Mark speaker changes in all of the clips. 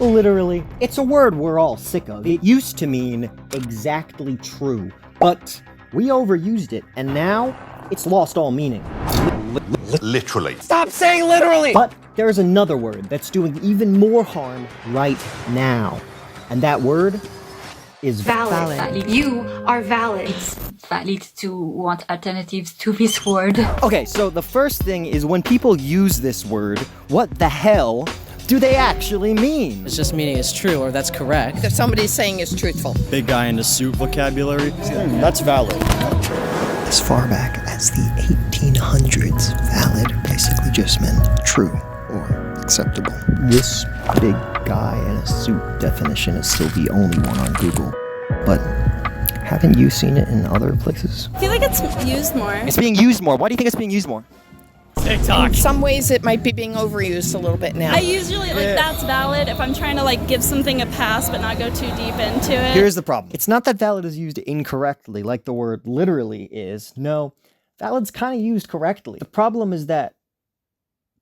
Speaker 1: Literally. It's a word we're all sick of. It used to mean exactly true, but we overused it, and now it's lost all meaning.
Speaker 2: Literally.
Speaker 3: Stop saying literally!
Speaker 1: But there's another word that's doing even more harm right now, and that word is valid.
Speaker 4: You are valid. It's valid to want alternatives to this word.
Speaker 1: Okay, so the first thing is when people use this word, what the hell do they actually mean?
Speaker 5: It's just meaning it's true or that's correct.
Speaker 6: If somebody's saying it's truthful.
Speaker 7: Big guy in the suit vocabulary. That's valid.
Speaker 8: As far back as the 1800s, valid basically just meant true or acceptable. This big guy in a suit definition is still the only one on Google. But haven't you seen it in other places?
Speaker 9: I feel like it's used more.
Speaker 1: It's being used more. Why do you think it's being used more?
Speaker 7: TikTok.
Speaker 6: In some ways it might be being overused a little bit now.
Speaker 9: I usually, that's valid if I'm trying to, give something a pass but not go too deep into it.
Speaker 1: Here's the problem. It's not that valid is used incorrectly, like the word literally is. No, valid's kind of used correctly. The problem is that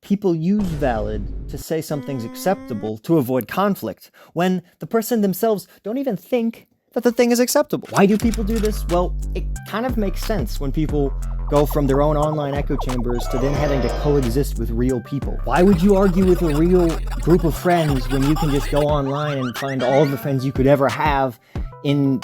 Speaker 1: people use valid to say something's acceptable to avoid conflict, when the person themselves don't even think that the thing is acceptable. Why do people do this? Well, it kind of makes sense when people go from their own online echo chambers to then having to coexist with real people. Why would you argue with a real group of friends when you can just go online and find all the friends you could ever have in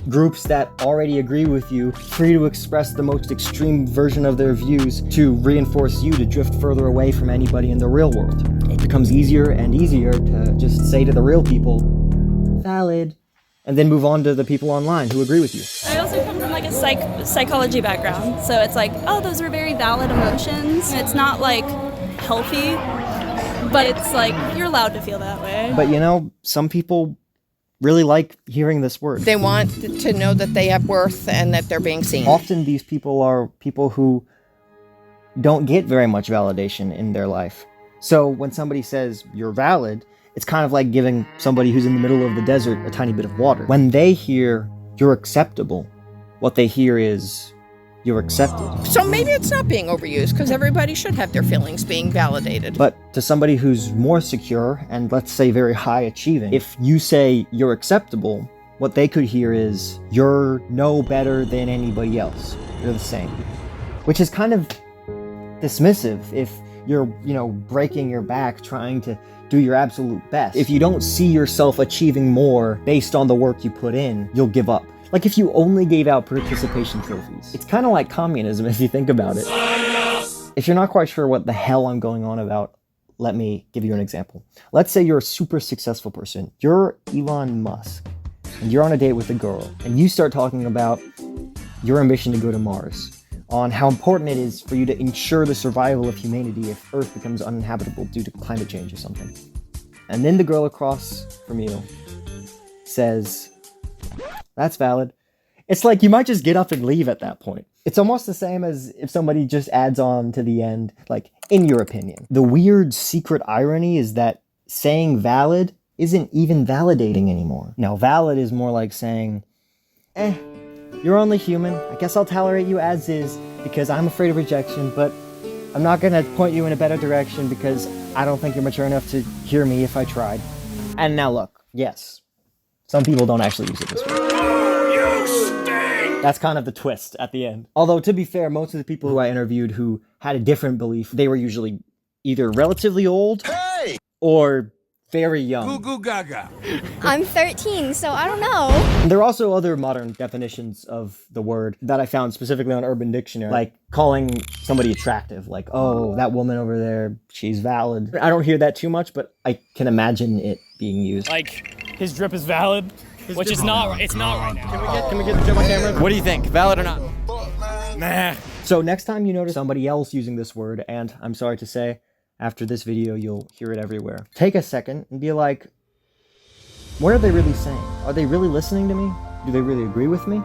Speaker 1: groups that already agree with you, free to express the most extreme version of their views to reinforce you to drift further away from anybody in the real world? It becomes easier and easier to just say to the real people, valid, and then move on to the people online who agree with you.
Speaker 9: I also come from a psychology background, so it's those are very valid emotions. It's not healthy, but it's you're allowed to feel that way.
Speaker 1: But some people really like hearing this word.
Speaker 6: They want to know that they have worth and that they're being seen.
Speaker 1: Often these people are people who don't get very much validation in their life. So when somebody says you're valid, it's kind of like giving somebody who's in the middle of the desert a tiny bit of water. When they hear you're acceptable, what they hear is you're accepted.
Speaker 6: So maybe it's not being overused, because everybody should have their feelings being validated.
Speaker 1: But to somebody who's more secure and, let's say, very high achieving, if you say you're acceptable, what they could hear is you're no better than anybody else. You're the same. Which is kind of dismissive if you're, breaking your back trying to do your absolute best. If you don't see yourself achieving more based on the work you put in, you'll give up. Like if you only gave out participation trophies. It's kind of like communism if you think about it. If you're not quite sure what the hell I'm going on about, let me give you an example. Let's say you're a super successful person. You're Elon Musk, and you're on a date with a girl, and you start talking about your ambition to go to Mars, on how important it is for you to ensure the survival of humanity if Earth becomes uninhabitable due to climate change or something. And then the girl across from you says, that's valid. It's like you might just get up and leave at that point. It's almost the same as if somebody just adds on to the end, in your opinion. The weird secret irony is that saying valid isn't even validating anymore. Now, valid is more like saying, you're only human. I guess I'll tolerate you as is because I'm afraid of rejection, but I'm not gonna point you in a better direction because I don't think you're mature enough to hear me if I tried. And now look, yes, some people don't actually use it this way. That's kind of the twist at the end. Although, to be fair, most of the people who I interviewed who had a different belief, they were usually either relatively old or very young.
Speaker 3: Goo goo gaga.
Speaker 10: I'm 13, so I don't know.
Speaker 1: And there are also other modern definitions of the word that I found specifically on Urban Dictionary, like calling somebody attractive, like, oh, that woman over there, she's valid. I don't hear that too much, but I can imagine it being used.
Speaker 7: His drip is valid. Which is not, it's not right now.
Speaker 1: Can we get the drip on camera?
Speaker 3: What do you think? Valid or not?
Speaker 7: Nah.
Speaker 1: So next time you notice somebody else using this word, and I'm sorry to say, after this video, you'll hear it everywhere. Take a second and be like, what are they really saying? Are they really listening to me? Do they really agree with me?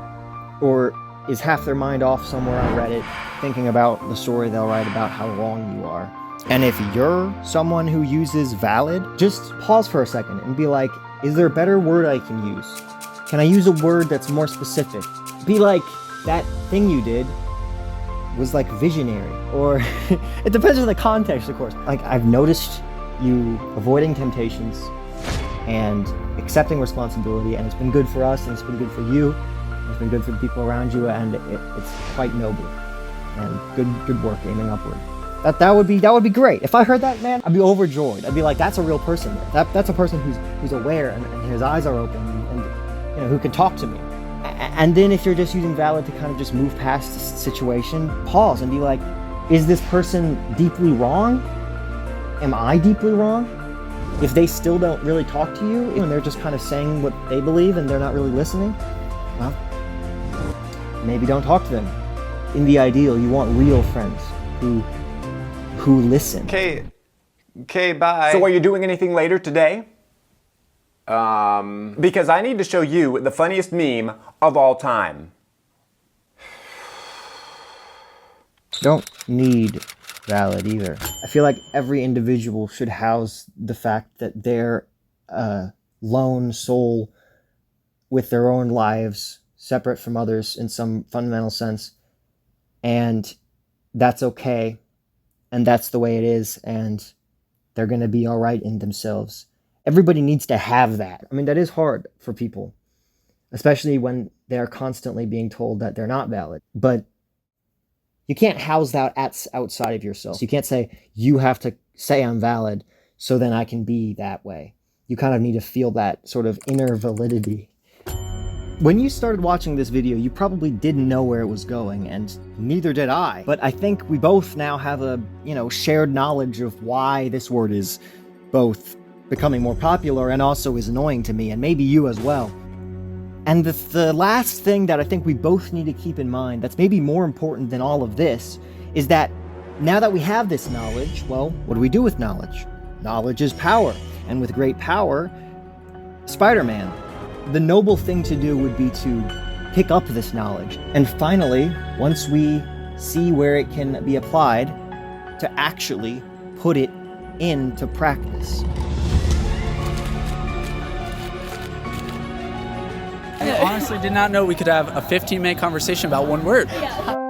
Speaker 1: Or is half their mind off somewhere on Reddit thinking about the story they'll write about how wrong you are? And if you're someone who uses valid, just pause for a second and be like, is there a better word I can use? Can I use a word that's more specific? Be like, that thing you did was visionary, or it depends on the context, of course. I've noticed you avoiding temptations, and accepting responsibility, and it's been good for us, and it's been good for you, and it's been good for the people around you, and it's quite noble, and good work aiming upward. That would be great. If I heard that, man, I'd be overjoyed. I'd be like, that's a real person. That's a person who's aware and his eyes are open, and you know, who can talk to me. And then if you're just using valid to kind of just move past the situation, pause and be like, is this person deeply wrong? Am I deeply wrong? If they still don't really talk to you and they're just kind of saying what they believe and they're not really listening, well, maybe don't talk to them. In the ideal, you want real friends who listen.
Speaker 11: Okay, bye. So are you doing anything later today? Because I need to show you the funniest meme of all time.
Speaker 1: Don't need valid either. I feel like every individual should house the fact that they're a lone soul with their own lives, separate from others in some fundamental sense, and that's okay, and that's the way it is, and they're gonna be all right in themselves. Everybody needs to have that. I mean, that is hard for people, especially when they're constantly being told that they're not valid. But you can't house that outside of yourself. So you can't say, you have to say I'm valid, so then I can be that way. You kind of need to feel that sort of inner validity. When you started watching this video, you probably didn't know where it was going, and neither did I. But I think we both now have a, shared knowledge of why this word is both becoming more popular and also is annoying to me, and maybe you as well. And the last thing that I think we both need to keep in mind, that's maybe more important than all of this, is that now that we have this knowledge, well, what do we do with knowledge? Knowledge is power, and with great power, Spider-Man. The noble thing to do would be to pick up this knowledge, and finally, once we see where it can be applied, to actually put it into practice.
Speaker 12: I honestly did not know we could have a 15-minute conversation about one word.
Speaker 9: Yeah.